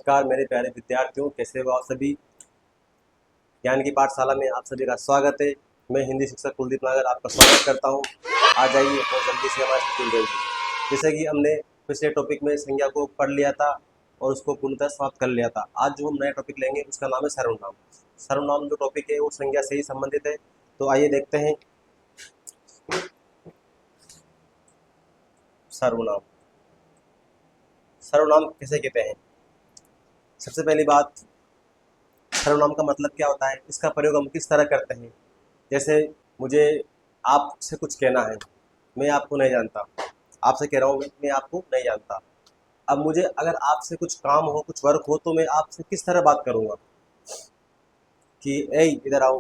नमस्कार मेरे प्यारे विद्यार्थियों, कैसे हो आप सभी। ज्ञान की पाठशाला में आप सभी का स्वागत है। मैं हिंदी शिक्षक कुलदीप नागर आपका स्वागत करता हूं। आ जाइए और जल्दी से हमारे साथ जुड़ जाइए। जैसे कि हमने पिछले टॉपिक में संज्ञा को पढ़ लिया था और उसको पूर्णतः समाप्त कर लिया था। आज जो हम नया टॉपिक लेंगे उसका नाम है सर्वनाम। सर्वनाम जो टॉपिक है वो संज्ञा से ही संबंधित है। तो आइए देखते हैं सर्वनाम। सर्वनाम किसे कहते हैं? सबसे पहली बात, सर्वनाम का मतलब क्या होता है, इसका प्रयोग हम किस तरह करते हैं। जैसे मुझे आपसे कुछ कहना है, मैं आपको नहीं जानता, आपसे कह रहा हूँ मैं आपको नहीं जानता। अब मुझे अगर आपसे कुछ काम हो, कुछ वर्क हो, तो मैं आपसे किस तरह बात करूँगा कि ए इधर आओ,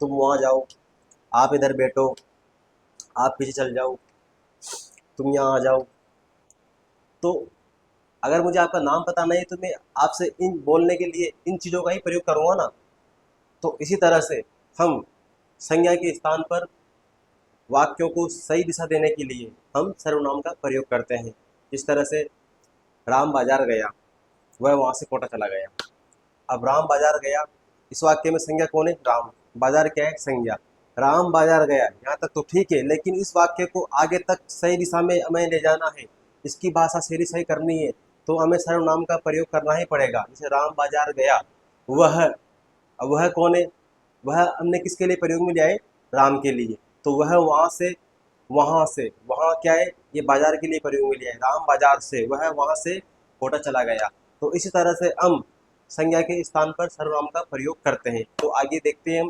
तुम वहाँ जाओ, आप इधर बैठो, आप पीछे चल जाओ, तुम यहाँ आ जाओ। तो अगर मुझे आपका नाम पता नहीं तो मैं आपसे इन बोलने के लिए इन चीज़ों का ही प्रयोग करूँगा ना। तो इसी तरह से हम संज्ञा के स्थान पर वाक्यों को सही दिशा देने के लिए हम सर्वनाम का प्रयोग करते हैं। जिस तरह से राम बाजार गया, वह वहाँ से कोटा चला गया। अब राम बाजार गया, इस वाक्य में संज्ञा कौन है? राम। बाजार क्या है? संज्ञा। राम बाजार गया, यहाँ तक तो ठीक है, लेकिन इस वाक्य को आगे तक सही दिशा में हमें ले जाना है, इसकी भाषा शैली सही करनी है, तो हमें सर्वनाम का प्रयोग करना ही पड़ेगा। जैसे राम बाजार गया, वह, अब वह कौन है? वह हमने किसके लिए प्रयोग में लिया है? राम के लिए। तो वह वहाँ से वहाँ क्या है? ये बाजार के लिए प्रयोग में लिया है। राम बाजार से, वह वहाँ से कोटा चला गया। तो इसी तरह से हम संज्ञा के स्थान पर सर्वनाम का प्रयोग करते हैं। तो आगे देखते हैं हम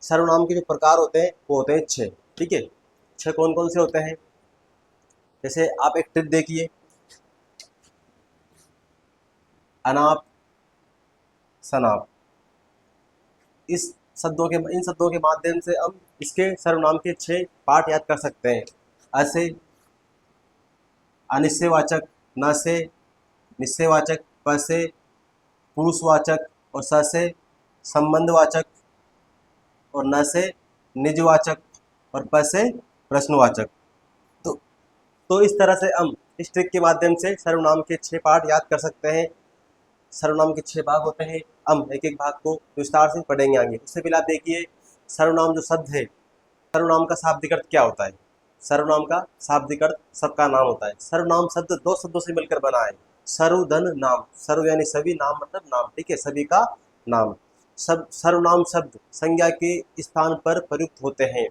सर्वनाम के जो प्रकार होते हैं वो होते हैं 6। ठीक है, 6 कौन कौन से होते हैं? जैसे आप एक ट्रिक देखिए, अनाप शनाप, इस इन शब्दों के माध्यम से हम इसके सर्वनाम के 6 पार्ट याद कर सकते हैं। ऐसे अनिश्चयवाचक, न से, निश्चयवाचक, प से, पुरुषवाचक, और स से संबंधवाचक, और न से निजवाचक, और प से प्रश्नवाचक। तो इस तरह से हम इस ट्रिक के माध्यम से सर्वनाम के 6 पार्ट याद कर सकते हैं। सर्वनाम के 6 भाग होते हैं। हम एक एक भाग को विस्तार से पढ़ेंगे आगे। उससे पहले आप देखिए, सर्वनाम जो शब्द है, सर्वनाम का शाब्दिक अर्थ क्या होता है? सर्वनाम का शाब्दिक अर्थ सबका नाम होता है। सर्वनाम शब्द 2 शब्दों से मिलकर बना है। सर्व धन नाम, सर्व यानी सभी, नाम मतलब नाम, ठीक है, सभी का नाम। सब सर्वनाम शब्द संज्ञा के स्थान पर प्रयुक्त होते हैं।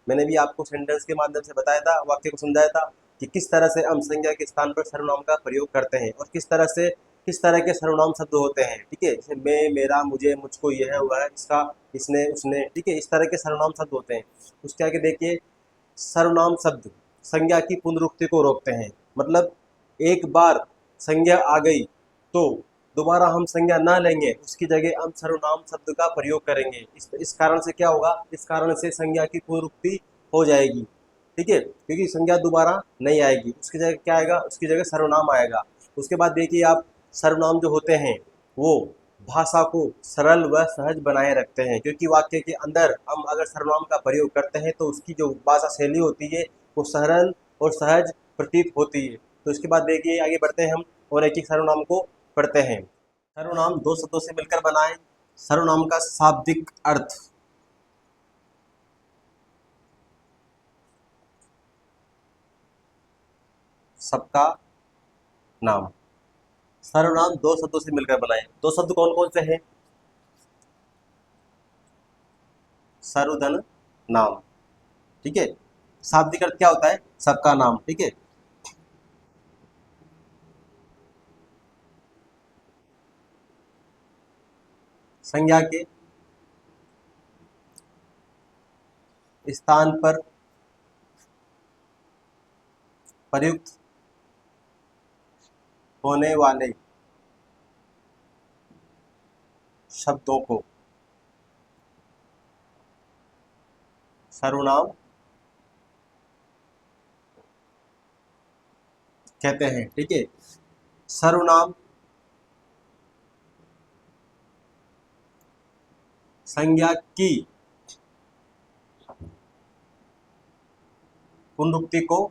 मैंने भी आपको सेंटेंस के माध्यम से बताया था, वाक्य को समझाया था कि किस तरह से हम संज्ञा के स्थान पर सर्वनाम का प्रयोग करते हैं और किस तरह के सर्वनाम शब्द होते हैं। ठीक है, जैसे मैं, मेरा, मुझे, मुझको, यह, वह, इसका, इसने, उसने, ठीक है, इस तरह के सर्वनाम शब्द होते हैं। उसके आगे देखिए, सर्वनाम शब्द संज्ञा की पुनरुक्ति को रोकते हैं। मतलब एक बार संज्ञा आ गई तो दोबारा हम संज्ञा ना लेंगे, उसकी जगह हम सर्वनाम शब्द का प्रयोग करेंगे। इस कारण से क्या होगा? इस कारण से संज्ञा की पुनरुक्ति हो जाएगी। ठीक है, क्योंकि संज्ञा दोबारा नहीं आएगी, उसकी जगह क्या आएगा? उसकी जगह सर्वनाम आएगा। उसके बाद देखिए आप, सर्वनाम जो होते हैं वो भाषा को सरल व सहज बनाए रखते हैं, क्योंकि वाक्य के अंदर हम अगर सर्वनाम का प्रयोग करते हैं तो उसकी जो भाषा शैली होती है वो सरल और सहज प्रतीत होती है। तो इसके बाद देखिए आगे बढ़ते हैं हम और एक एक सर्वनाम को पढ़ते हैं। सर्वनाम 2 शब्दों से मिलकर बना है। सर्वनाम का शाब्दिक अर्थ सबका नाम। सर्वनाम 2 शब्दों से मिलकर बना है। 2 शब्द कौन कौन से हैं? सर्वधन नाम, ठीक है। शाब्दिक अर्थ क्या होता है? सबका नाम, ठीक है। संज्ञा के स्थान पर प्रयुक्त होने वाले शब्दों को सर्वनाम कहते हैं, ठीक है। सर्वनाम संज्ञा की पुनरुक्ति को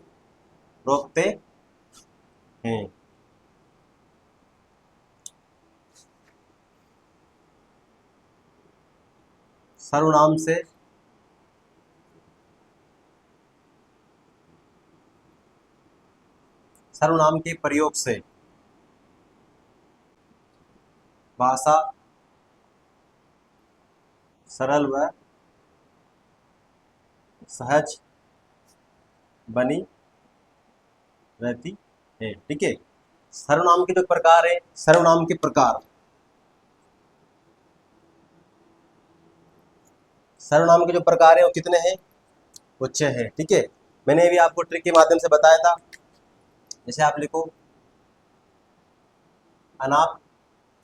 रोकते हैं। सर्वनाम से सर्वनाम के प्रयोग से भाषा सरल व सहज बनी रहती है। ठीक है, सर्वनाम के जो प्रकार है, सर्वनाम के प्रकार, सर्वनाम के जो प्रकार है वो कितने हैं? वो 6 है। ठीक है, मैंने भी आपको ट्रिक के माध्यम से बताया था। जैसे आप लिखो अनाप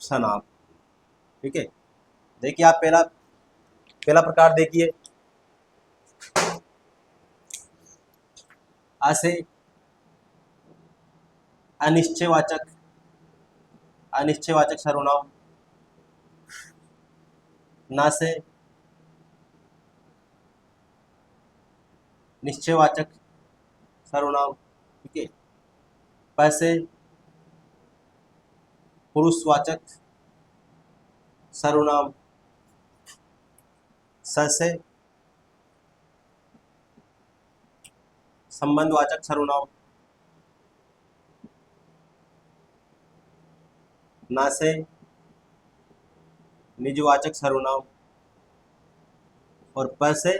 शनाप। ठीक है, देखिए आप पहला पहला प्रकार देखिए, आ से अनिश्चयवाचक, अनिश्चयवाचक सर्वनाम, ना से निश्चयवाचक सर्वनाम। ठीक है, प से पुरुषवाचक सर्वनाम, स से संबंधवाचक सर्वनाम, ना से निजवाचक सर्वनाम और प से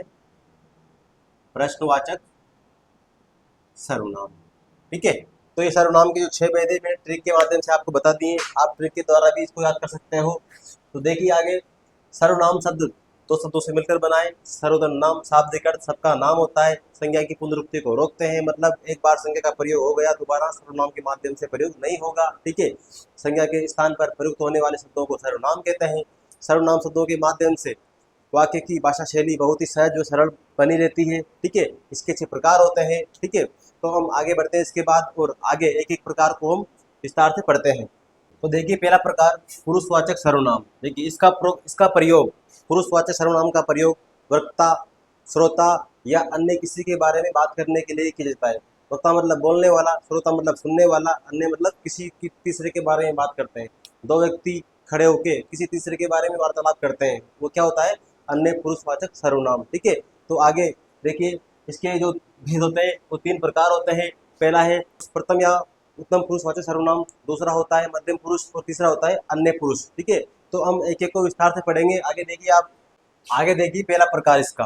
प्रश्नवाचक सर्वनाम। ठीक है, तो ये सर्वनाम के जो 6 भेद है मैंने ट्रिक के माध्यम से आपको बता दिए। आप ट्रिक के द्वारा भी इसको याद कर सकते हो। तो देखिए आगे, सर्वनाम शब्द दो शब्दों से मिलकर बनाए। सर्वनाम शाब्दिक अर्थ सबका नाम होता है, संज्ञा की पुनरुक्ति को रोकते हैं, मतलब एक बार संज्ञा का प्रयोग हो गया दोबारा सर्वनाम के माध्यम से प्रयोग नहीं होगा। ठीक है, संज्ञा के स्थान पर प्रयुक्त होने वाले शब्दों को सर्वनाम कहते हैं। सर्वनाम शब्दों के माध्यम से वाक्य की भाषा शैली बहुत ही सहज और सरल बनी रहती है। ठीक है, इसके 6 प्रकार होते हैं। ठीक है, तो हम आगे बढ़ते हैं इसके बाद, और आगे एक एक प्रकार को हम विस्तार से पढ़ते हैं। तो देखिए पहला प्रकार पुरुषवाचक सर्वनाम। देखिए इसका प्रयोग, पुरुषवाचक सर्वनाम का प्रयोग वक्ता, श्रोता या अन्य किसी के बारे में बात करने के लिए किया जाता है। वक्ता मतलब बोलने वाला, श्रोता मतलब सुनने वाला, अन्य मतलब किसी की तीसरे के बारे में बात करते हैं। दो व्यक्ति खड़े होके किसी तीसरे के बारे में वार्तालाप करते हैं, वो क्या होता है? अन्य पुरुषवाचक सर्वनाम। ठीक है, तो आगे देखिए इसके जो भेद होते हैं वो 3 प्रकार होते हैं। पहला है प्रथम या उत्तम पुरुषवाचक सर्वनाम, दूसरा होता है मध्यम पुरुष और तीसरा होता है अन्य पुरुष। ठीक है, तो हम एक एक को विस्तार से पढ़ेंगे। आगे देखिए आप, आगे देखिए पहला प्रकार इसका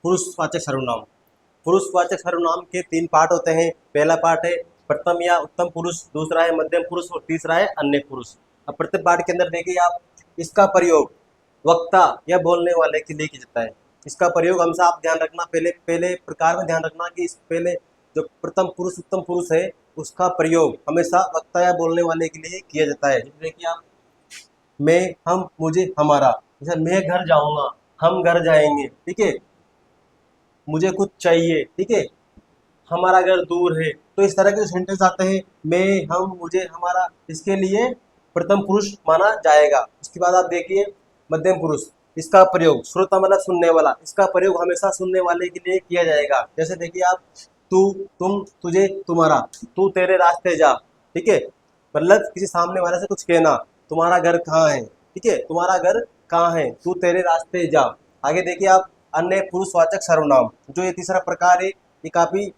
पुरुषवाचक सर्वनाम। पुरुषवाचक सर्वनाम के 3 पार्ट होते हैं। पहला पार्ट है प्रथम या उत्तम पुरुष, दूसरा है मध्यम पुरुष और तीसरा है अन्य पुरुष। अब प्रत्येक पार्ट के अंदर देखिए आप, इसका प्रयोग वक्ता या बोलने वाले के लिए किया जाता है। इसका प्रयोग हमेशा आप ध्यान रखना, पहले पहले प्रकार में ध्यान रखना कि इस पहले जो प्रथम पुरुष उत्तम पुरुष है उसका प्रयोग हमेशा वक्ता या बोलने वाले के लिए किया जाता है। जैसे देखिए आप, मैं, हम, मुझे, हमारा। जैसे मैं घर जाऊंगा, हम घर जाएंगे। ठीक है, मुझे कुछ चाहिए। ठीक है, हमारा घर दूर है। तो इस तरह के सेंटेंस आते हैं, मैं, हम, मुझे, हमारा, इसके लिए प्रथम पुरुष माना जाएगा। उसके बाद आप देखिए मध्यम पुरुष, इसका प्रयोग श्रोता मतलब सुनने वाला, इसका प्रयोग हमेशा सुनने वाले के लिए किया जाएगा। जैसे देखिए आप, तू, तुम, तुझे, तुम्हारा, तू तेरे रास्ते जा। ठीक है, मतलब किसी सामने वाले से कुछ कहना, तुम्हारा घर कहाँ है। ठीक है, तुम्हारा घर कहाँ है, तू तेरे रास्ते जा। आगे देखिए आप, अन्य पुरुषवाचक सर्वनाम, जो ये तीसरा प्रकार है, ये काफी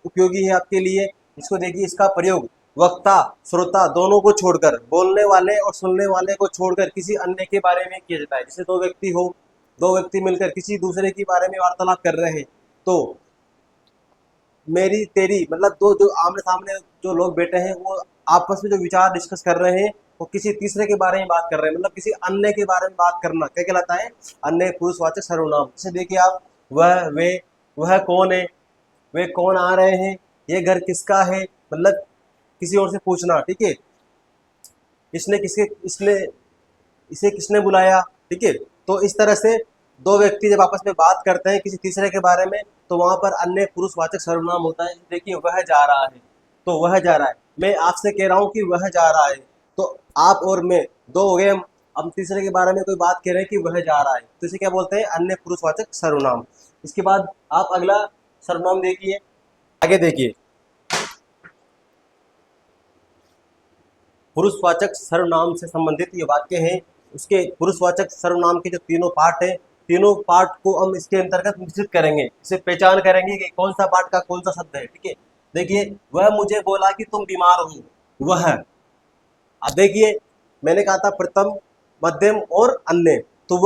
उपयोगी है आपके लिए। इसको देखिए, इसका प्रयोग वक्ता श्रोता दोनों को छोड़कर, बोलने वाले और सुनने वाले को छोड़कर किसी अन्य के बारे में किया जाता है। जैसे दो व्यक्ति हो, दो व्यक्ति मिलकर किसी दूसरे के बारे में वार्तालाप कर रहे हैं, तो मेरी तेरी मतलब दो जो आमने सामने जो लोग बैठे हैं वो आपस में जो विचार डिस्कस कर रहे हैं वो किसी तीसरे के बारे में बात कर रहे हैं, मतलब किसी अन्य के बारे में बात करना क्या कहलाता है? अन्य पुरुषवाचक सर्वनाम। जैसे देखिए आप, वह, वे, वह कौन है, वे कौन आ रहे हैं, ये घर किसका है, मतलब किसी और से पूछना। ठीक है, इसने इसे किसने बुलाया। ठीक है, तो इस तरह से दो व्यक्ति जब आपस में बात करते हैं किसी तीसरे के बारे में, तो वहां पर अन्य पुरुषवाचक सर्वनाम होता है। देखिए वह जा रहा है, तो वह जा रहा है, मैं आपसे कह रहा हूं कि वह जा रहा है, तो आप और मैं दो हो गए, हम तीसरे के बारे में कोई बात कह रहे हैं कि वह जा रहा है, तो इसे क्या बोलते हैं? अन्य पुरुषवाचक सर्वनाम। इसके बाद आप अगला सर्वनाम देखिए, आगे देखिए, पुरुषवाचक सर्वनाम से संबंधित ये वाक्य हैं। उसके पुरुषवाचक सर्वनाम के जो तीनों पार्ट हैं, तीनों पार्ट को हम इसके अंतर्गत निश्चित करेंगे, इसे पहचान करेंगे कि कौन सा पार्ट का कौन सा शब्द है। ठीक है, देखिए वह मुझे बोला कि तुम बीमार हो, वह। अब देखिए मैंने कहा था प्रथम, मध्यम और अन्य, तो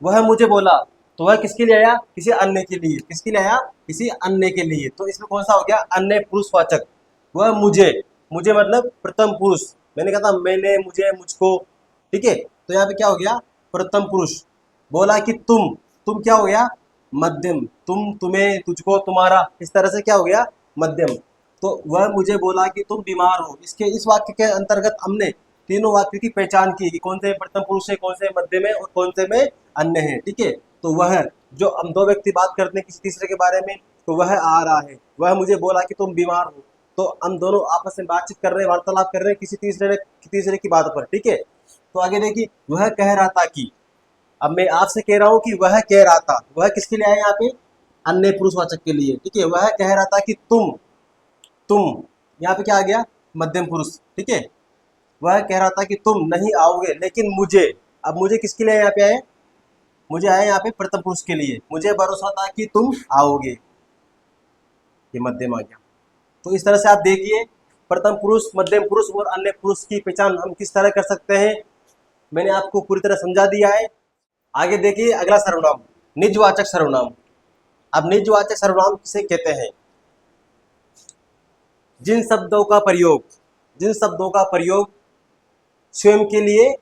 वह मुझे बोला, तो वह किसके लिए आया, किसी अन्य के लिए, किसके लिए आया, किसी अन्य के लिए। तो इसमें कौन सा हो गया, अन्य पुरुषवाचक। वह मुझे, मुझे मतलब प्रथम पुरुष, मैंने कहा था मैंने, मुझे, मुझको। ठीक है, तो यहाँ पे क्या हो गया, प्रथम पुरुष। बोला कि तुम क्या हो गया, मध्यम, तुम, तुम्हें, तुझको, तुम्हारा, इस तरह से क्या हो गया, मध्यम। तो वह मुझे बोला कि तुम बीमार हो, इसके इस वाक्य के अंतर्गत हमने तीनों वाक्य की पहचान की कि कौन से प्रथम पुरुष है, कौन से मध्य में और कौन से में अन्य है। ठीक है, तो वह, जो हम दो व्यक्ति बात करते हैं किसी तीसरे के बारे में, तो वह आ रहा है, वह मुझे बोला कि तुम बीमार हो, तो हम दोनों आपस में बातचीत कर रहे हैं, वार्तालाप कर रहे हैं किसी तीसरे की बात पर। ठीक है, तो आगे देखिए, वह कह रहा था कि, अब मैं आपसे कह रहा हूं कि वह कह रहा था, वह किसके लिए आया यहाँ पे, अन्य पुरुषवाचक के लिए। ठीक है, वह कह रहा था कि तुम यहाँ पे क्या आ गया, मध्यम पुरुष। ठीक है, वह कह रहा था कि तुम नहीं आओगे, लेकिन मुझे, अब मुझे किसके लिए यहाँ पे आए, मुझे आया यहाँ पे प्रथम पुरुष के लिए, मुझे भरोसा था कि तुम आओगे, ये मध्यम आ गया। तो इस तरह से आप देखिए प्रथम पुरुष, मध्यम पुरुष और अन्य पुरुष की पहचान हम किस तरह कर सकते हैं, मैंने आपको पूरी तरह समझा दिया है। आगे देखिए अगला सर्वनाम, निजवाचक सर्वनाम। अब निजवाचक सर्वनाम किसे कहते हैं, जिन शब्दों का प्रयोग, जिन शब्दों का प्रयोग स्वयं के लिए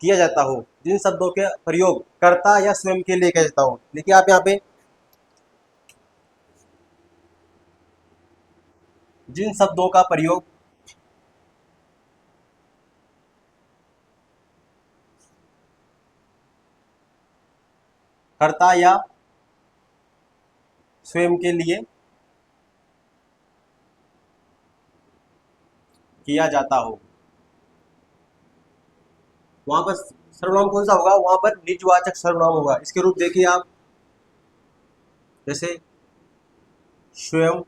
किया जाता हो, जिन शब्दों के प्रयोग कर्ता या स्वयं के लिए किया जाता हो। देखिए आप यहाँ पे, जिन शब्दों का प्रयोग कर्ता या स्वयं के लिए किया जाता हो, वहां पर सर्वनाम कौन सा होगा, वहां पर निजवाचक सर्वनाम होगा। इसके रूप देखिए आप, जैसे स्वयं,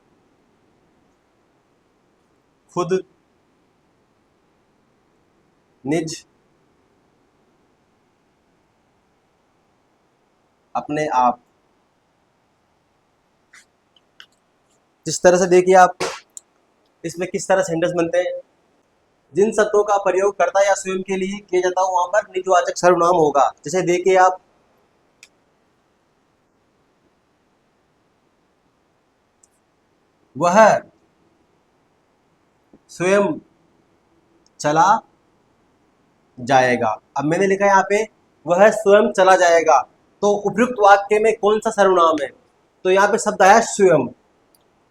खुद, निज, अपने आप। जिस तरह से देखिए आप, इसमें किस तरह सेंटेंस बनते हैं, जिन शब्दों का प्रयोग कर्ता या स्वयं के लिए किया जाता हो वहां पर निजवाचक सर्वनाम होगा। जैसे देखिए आप, वह स्वयं चला जाएगा। अब मैंने लिखा है यहाँ पे वह स्वयं चला जाएगा, तो उपयुक्त वाक्य में कौन सा सर्वनाम है, तो यहाँ पे शब्द आया स्वयं।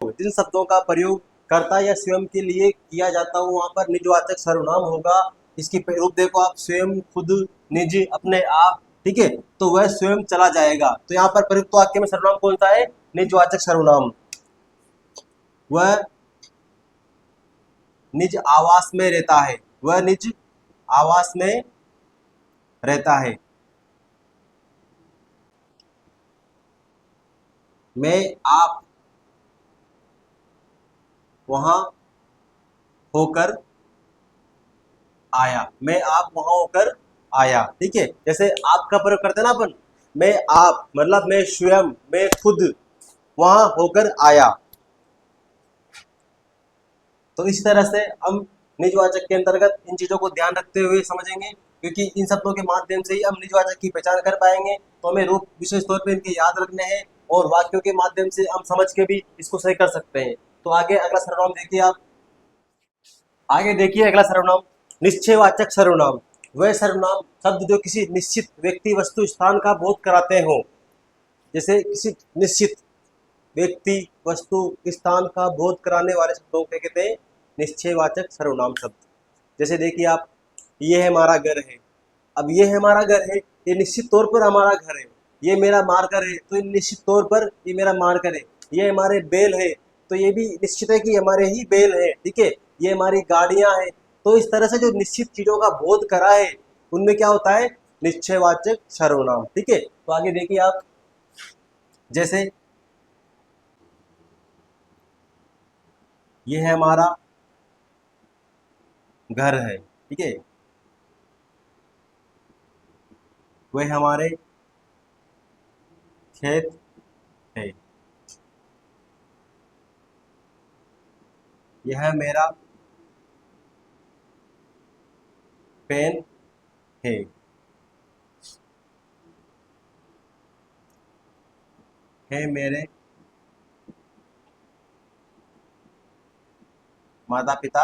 जिन शब्दों का प्रयोग कर्ता या स्वयं के लिए किया जाता हो वहां पर निजवाचक सर्वनाम होगा। इसकी रूप देखो आप, स्वयं, खुद, निज, अपने आप। ठीक है, तो वह स्वयं चला जाएगा, तो यहाँ पर प्रयुक्त वाक्य में सर्वनाम कौन सा है, निजवाचक सर्वनाम। वह निज आवास में रहता है, वह निज आवास में रहता है। मैं, आप वहां होकर आया, मैं, आप वहां होकर आया। ठीक है, जैसे आपका प्रयोग करते हैं ना अपन, मैं, आप मतलब मैं स्वयं, मैं खुद वहां होकर आया। तो इस तरह से हम निजवाचक के अंतर्गत इन चीजों को ध्यान रखते हुए समझेंगे, क्योंकि इन शब्दों के माध्यम से ही हम निजवाचक की पहचान कर पाएंगे। तो हमें रूप विशेष तौर पर इनके याद रखने हैं और वाक्यों के माध्यम से हम समझ के भी इसको सही कर सकते हैं। तो आगे अगला सर्वनाम देखिए आप, आगे देखिए अगला सर्वनाम, निश्चयवाचक सर्वनाम। वह सर्वनाम शब्द जो किसी निश्चित व्यक्ति, वस्तु, स्थान का बोध कराते हो। जैसे किसी निश्चित व्यक्ति, वस्तु, स्थान का बोध कराने वाले शब्दों को कहते हैं निश्चयवाचक सर्वनाम शब्द। जैसे देखिए आप, ये है हमारा घर है, अब ये है हमारा घर है, ये निश्चित तौर पर हमारा घर है। ये मेरा मार्कर है, तो ये निश्चित तौर पर ये मेरा मार्कर है। ये हमारे बेल है, तो ये भी निश्चित है कि हमारे ही बेल है। ठीक है, ये हमारी गाड़ियां हैं। तो इस तरह से जो निश्चित चीजों का बोध करा है उनमें क्या होता है, निश्चयवाचक सर्वनाम। ठीक है, तो आगे देखिए आप, जैसे ये है हमारा घर है। ठीक है, वह हमारे खेत है। यह मेरा पेन है। है मेरे माता पिता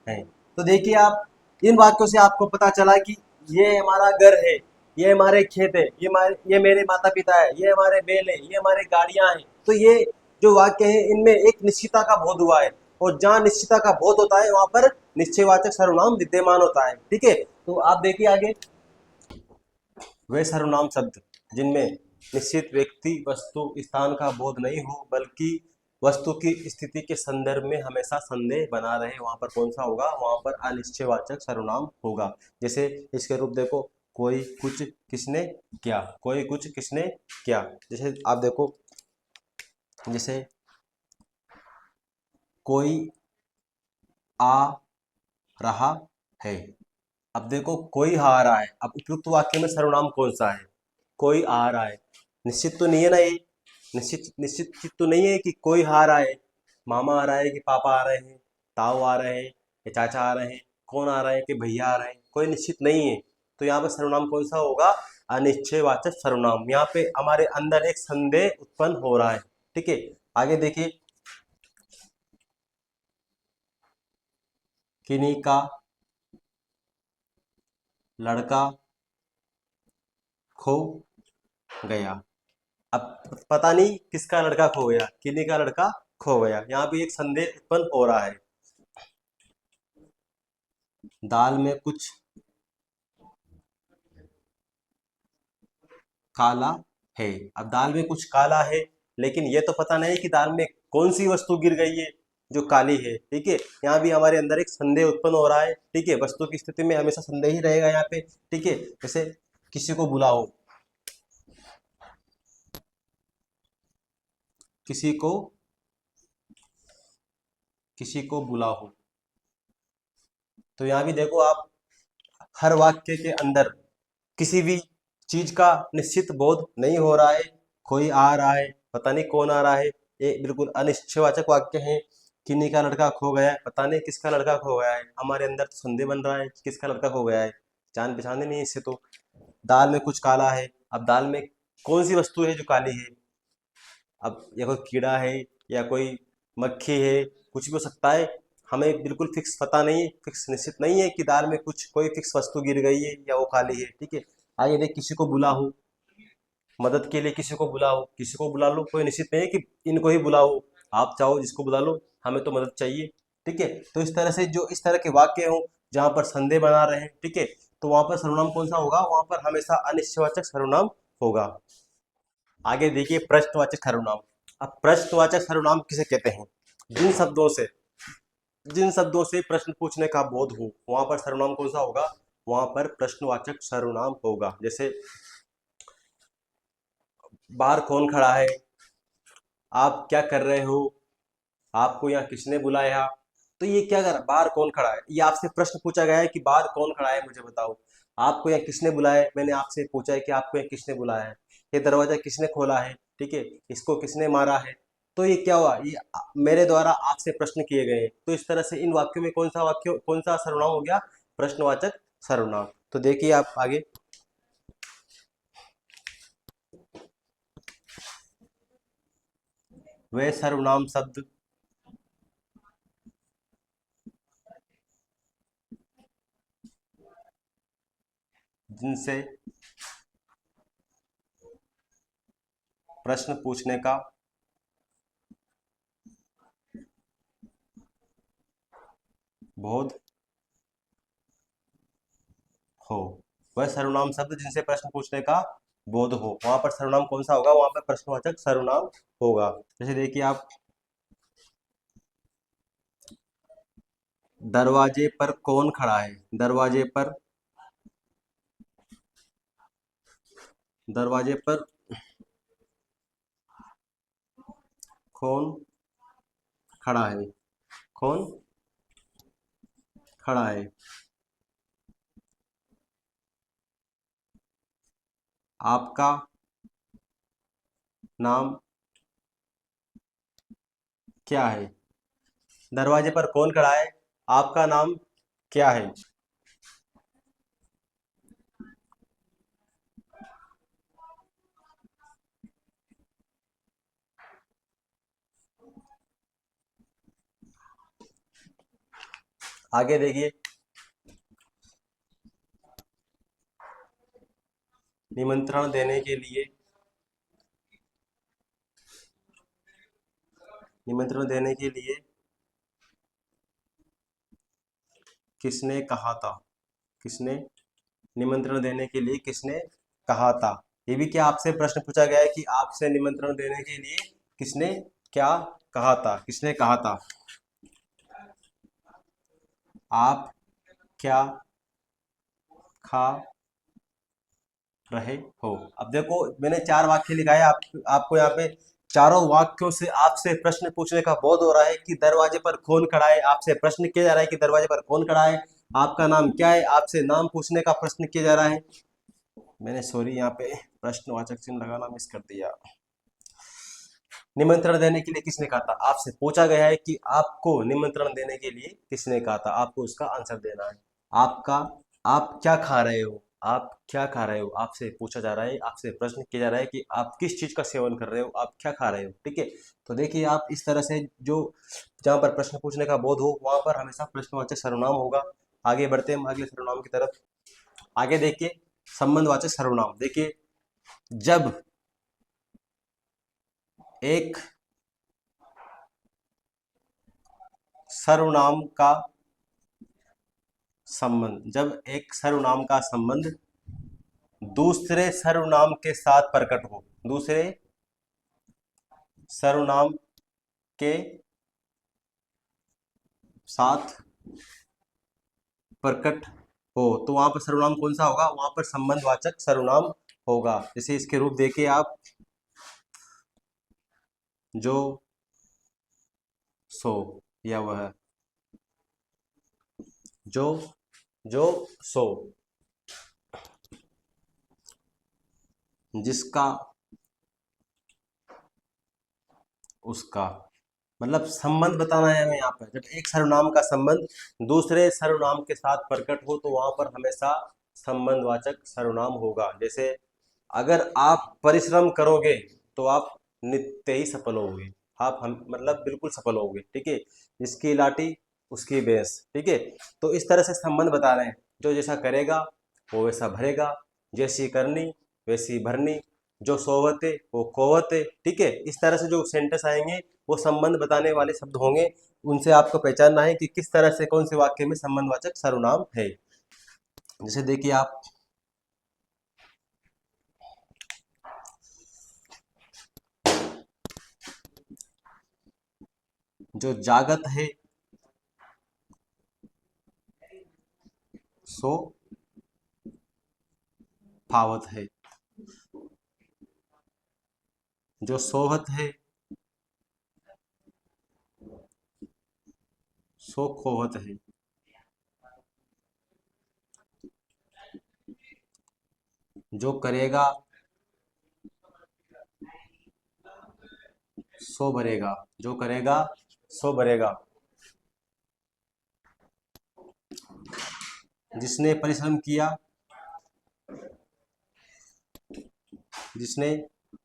हैं। तो देखिए आप, इन वाक्यों से आपको पता चला कि ये हमारा घर है, ये हमारे खेत है, ये मेरे माता पिता है, ये हमारे बैल है, ये हमारी गाड़ियां हैं। तो ये जो वाक्य है इनमें एक निश्चितता का बोध हुआ है, और जहाँ निश्चितता का बोध होता है वहां पर निश्चयवाचक सर्वनाम विद्यमान होता है। ठीक है, तो आप देखिए आगे, वे सर्वनाम शब्द जिनमें निश्चित व्यक्ति वस्तु स्थान का बोध नहीं हो बल्कि वस्तु की स्थिति के संदर्भ में हमेशा संदेह बना रहे, वहां पर कौन सा होगा? वहां पर अनिश्चयवाचक सर्वनाम होगा। जैसे इसके रूप देखो, कोई कुछ किसने किया, कोई कुछ किसने किया। जैसे आप देखो, जैसे कोई आ रहा है। अब देखो कोई आ रहा है, अब उपयुक्त वाक्य में सर्वनाम कौन सा है? कोई आ रहा है। निश्चित तो नहीं है ना ये, निश्चित निश्चित चीज तो नहीं है कि कोई आ रहा है, मामा आ रहा है कि पापा आ रहे हैं, ताऊ आ रहे हैं या चाचा आ रहे हैं, कौन आ रहा है कि भैया आ रहे हैं, कोई निश्चित नहीं है। तो यहाँ पे सर्वनाम कौन सा होगा? अनिश्चयवाचक सर्वनाम। यहाँ पे हमारे अंदर एक संदेह उत्पन्न हो रहा है। ठीक है, आगे देखिए, किन्हीं का लड़का खो गया। अब पता नहीं किसका लड़का खो गया, किन्हीं का लड़का खो गया, यहाँ भी एक संदेह उत्पन्न हो रहा है। दाल में कुछ काला है। अब दाल में कुछ काला है, लेकिन ये तो पता नहीं कि दाल में कौन सी वस्तु गिर गई है जो काली है। ठीक है, यहाँ भी हमारे अंदर एक संदेह उत्पन्न हो रहा है। ठीक है, वस्तु की स्थिति में हमेशा संदेह ही रहेगा यहाँ पे। ठीक है, जैसे किसी को बुलाओ, किसी को किसी को बुलाओ, तो यहाँ भी देखो आप, हर वाक्य के अंदर किसी भी चीज का निश्चित बोध नहीं हो रहा है। कोई आ रहा है, पता नहीं कौन आ रहा है, ये बिल्कुल अनिश्चयवाचक वाक्य है। किन्हीं का लड़का खो गया है, पता नहीं किसका लड़का खो गया है, हमारे अंदर तो संदेह बन रहा है कि किसका लड़का खो गया है, जान पहचान ही नहीं है इससे तो। दाल में कुछ काला है, अब दाल में कौन सी वस्तु है जो काली है? अब या कोई कीड़ा है या कोई मक्खी है, कुछ भी हो सकता है। हमें बिल्कुल फिक्स पता नहीं है, फिक्स निश्चित नहीं है कि दाल में कुछ कोई फिक्स वस्तु गिर गई है या वो खाली है। ठीक है, आगे देख, किसी को बुलाओ, मदद के लिए किसी को बुलाओ, किसी को बुला लो, कोई निश्चित नहीं है कि इनको ही बुलाओ, आप चाहो जिसको बुला लो, हमें तो मदद चाहिए। ठीक है, तो इस तरह से जो इस तरह के वाक्य हो जहाँ पर संदेह बना रहे हैं, ठीक है, तो वहां पर सर्वनाम कौन सा होगा? वहां पर हमेशा अनिश्चयवाचक सर्वनाम होगा। आगे देखिए, प्रश्नवाचक सर्वनाम। अब प्रश्नवाचक सर्वनाम किसे कहते हैं? जिन शब्दों से जिन शब्दों से प्रश्न पूछने का बोध हो, वहां पर सर्वनाम कौन सा होगा? वहां पर प्रश्नवाचक सर्वनाम होगा। जैसे बाहर कौन खड़ा है, आप क्या कर रहे हो, आपको यहाँ किसने बुलाया। तो ये क्या कर, बाहर कौन खड़ा है, ये आपसे प्रश्न पूछा गया है कि बाहर कौन खड़ा है मुझे बताओ। आपको यहाँ किसने बुलाया है, मैंने आपसे पूछा है कि आपको यहाँ किसने बुलाया है। ये दरवाजा किसने खोला है, ठीक है, इसको किसने मारा है। तो ये क्या हुआ, ये मेरे द्वारा आपसे प्रश्न किए गए हैं। तो इस तरह से इन वाक्यों में कौन सा सर्वनाम हो गया? प्रश्नवाचक सर्वनाम। तो देखिए आप आगे, वे सर्वनाम शब्द जिनसे प्रश्न पूछने का बोध हो। वह सर्वनाम शब्द जिनसे प्रश्न पूछने का बोध हो, वहां पर सर्वनाम कौन सा होगा? वहां पर प्रश्नवाचक सर्वनाम होगा। जैसे देखिए आप, दरवाजे पर कौन खड़ा है, दरवाजे पर कौन खड़ा है, कौन खड़ा है, आपका नाम क्या है। दरवाजे पर कौन खड़ा है, आपका नाम क्या है। आगे देखिए, निमंत्रण देने के लिए, निमंत्रण देने के लिए किसने कहा था, किसने, निमंत्रण देने के लिए किसने कहा था। ये भी क्या आपसे प्रश्न पूछा गया है कि आपसे निमंत्रण देने के लिए किसने क्या कहा था, किसने कहा था। आप क्या खा रहे हो। अब देखो मैंने 4 वाक्य लिखा है, आपको यहाँ पे चारों वाक्यों से आपसे प्रश्न पूछने का बोध हो रहा है कि दरवाजे पर कौन खड़ा है। आपसे प्रश्न किया जा रहा है कि दरवाजे पर कौन खड़ा है, आपका नाम क्या है, आपसे नाम पूछने का प्रश्न किया जा रहा है। मैंने सॉरी यहाँ पे प्रश्नवाचक चिन्ह लगाना मिस कर दिया। निमंत्रण देने के लिए किसने कहा था, आपसे पूछा गया है कि आपको निमंत्रण देने के लिए किसने कहा था, आपको उसका आंसर देना है। आपका, आप क्या खा रहे हो, आप क्या खा रहे हो, आपसे पूछा जा रहा है, आपसे प्रश्न किया जा रहा है कि आप किस चीज का सेवन कर रहे हो, आप क्या खा रहे हो। ठीक है, तो देखिए आप इस तरह से जो जहां पर प्रश्न पूछने का बोध हो वहां पर हमेशा प्रश्नवाचक सर्वनाम होगा। आगे बढ़ते हैं हम अगले सर्वनाम की तरफ। आगे देखिए संबंधवाचक सर्वनाम। देखिए जब एक सर्वनाम का संबंध, जब एक सर्वनाम का संबंध दूसरे सर्वनाम के साथ प्रकट हो, दूसरे सर्वनाम के साथ प्रकट हो, तो वहां पर सर्वनाम कौन सा होगा, वहां पर संबंधवाचक सर्वनाम होगा। जैसे इसके रूप देखिए आप, जो, सो, या वह, जो, जो, सो, जिसका, उसका। मतलब संबंध बताना है हमें यहाँ पर। जब एक सर्वनाम का संबंध दूसरे सर्वनाम के साथ प्रकट हो तो वहां पर हमेशा संबंधवाचक सर्वनाम होगा। जैसे अगर आप परिश्रम करोगे तो आप नित्य ही सफल होगे, आप हम मतलब बिल्कुल सफल होगे। ठीक है, जिसकी लाठी उसकी भैंस। ठीक है, तो इस तरह से संबंध बता रहे हैं, जो जैसा करेगा वो वैसा भरेगा, जैसी करनी वैसी भरनी, जो सोवते वो कोवते। ठीक है, इस तरह से जो सेंटेंस आएंगे वो संबंध बताने वाले शब्द होंगे। उनसे आपको पहचानना है कि किस तरह से कौन से वाक्य में संबंधवाचक सर्वनाम है। जैसे देखिए आप, जो जागत है सो फावत है, जो सोवत है सो खोवत है, जो करेगा सो भरेगा, जो करेगा सो भरेगा, जिसने परिश्रम किया, जिसने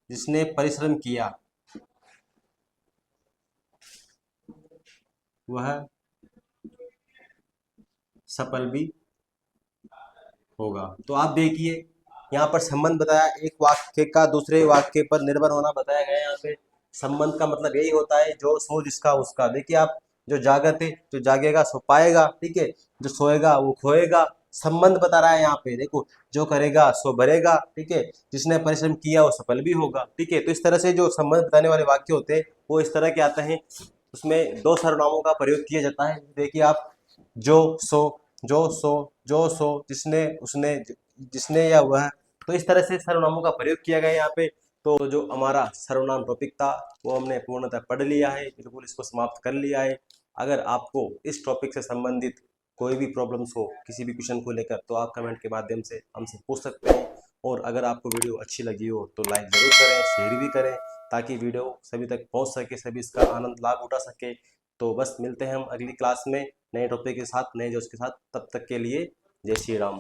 जिसने परिश्रम किया वह सफल भी होगा। तो आप देखिए यहाँ पर संबंध बताया, एक वाक्य का दूसरे वाक्य पर निर्भर होना बताया गया है। यहाँ पे संबंध का मतलब यही होता है, जो सो जिसका उसका। देखिए आप, जो जागत है, जो जागेगा सो पाएगा। ठीक है, जो सोएगा वो खोएगा। संबंध बता रहा है यहाँ पे, देखो जो करेगा सो भरेगा। ठीक है, जिसने परिश्रम किया वो सफल भी होगा। ठीक है, तो इस तरह से जो संबंध बताने वाले वाक्य होते हैं वो इस तरह के आते हैं। उसमें दो सर्वनामों का प्रयोग किया जाता है। देखिए आप, जो सो, जो सो, जो सो, जिसने उसने, जिसने या वह। तो इस तरह से सर्वनामों का प्रयोग किया गया है यहाँ पे। तो जो हमारा सर्वनाम टॉपिक था वो हमने पूर्णतः पढ़ लिया है, बिल्कुल इसको समाप्त कर लिया है। अगर आपको इस टॉपिक से संबंधित कोई भी प्रॉब्लम्स हो, किसी भी क्वेश्चन को लेकर, तो आप कमेंट के माध्यम से हमसे पूछ सकते हैं और अगर आपको वीडियो अच्छी लगी हो तो लाइक ज़रूर करें, शेयर भी करें, ताकि वीडियो सभी तक पहुंच सके, सभी इसका आनंद लाभ उठा सके। तो बस मिलते हैं हम अगली क्लास में नए टॉपिक के साथ, नए जोश के साथ। तब तक के लिए जय श्री राम।